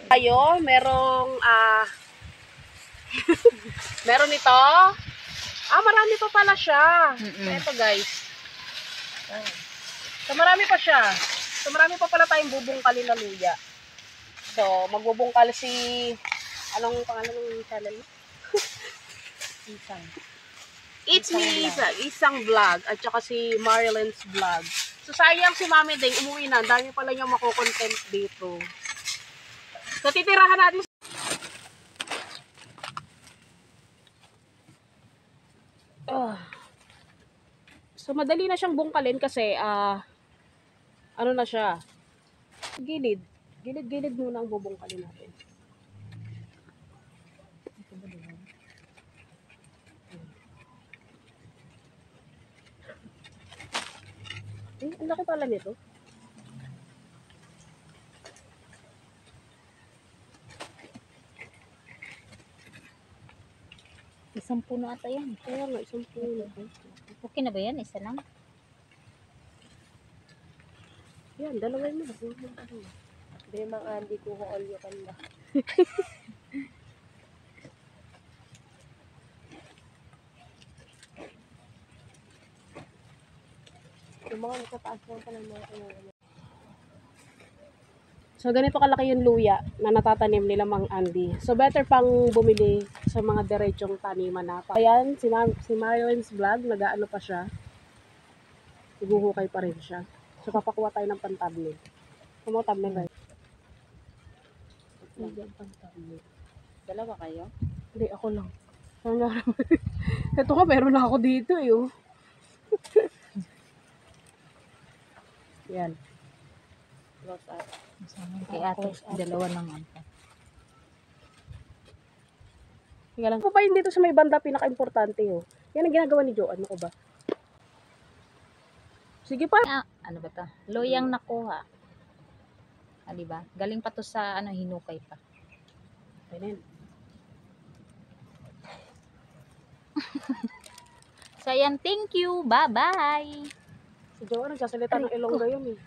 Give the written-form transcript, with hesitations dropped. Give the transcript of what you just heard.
Tayo, meron ito. Marami pa pala siya. Ito guys. So marami pa siya. So marami pa pala tayong bubungkalin na luya. So magbubungkal si, anong pangalan ng channel mo? Isang. It's me, Isang Vlog, at saka si Marilyn's Vlog. So sayang si Mami Ding, umuwi na. Dami pala niyang mako-content dito. So titirahan natin. So madali na siyang bungkalin kasi ano na siya. Gilid muna ang bubungkalin natin. Ang laki pala nito. Isang puno ata yan. Kaya nga, isang puno. Okay na ba yan? Isa lang? Yan, dalawin mo. Hindi mga hindi ko all you can ba. Yung mga nakataas lang pala mga So, ganito kalaki yung luya na natatanim nila Mang Andy. So, better pang bumili sa mga diretsong taniman na. Ayan, si Marion's Vlog, nag-aano pa siya. Naghuhukay pa rin siya. So, papakuha tayo ng pantabli. Kumaw tabli guys. Pantabli. Dalawa kayo? Hindi, ako lang. Ito nga, meron na ako dito eh. Oh. Yan. Close up. Kay ate, dalawa lang ata. Sige lang. Pa yun dito sa may banda, pinaka-importante oh. Yan ang ginagawa ni Joan. Ano ko ba? Sige pa. Ano ba ito? Loyang nakuha. Diba? Galing pa to sa hinukay pa. Ayun. So yan, thank you. Bye-bye. Si Joan nagsasalita ng Ilongga yun eh.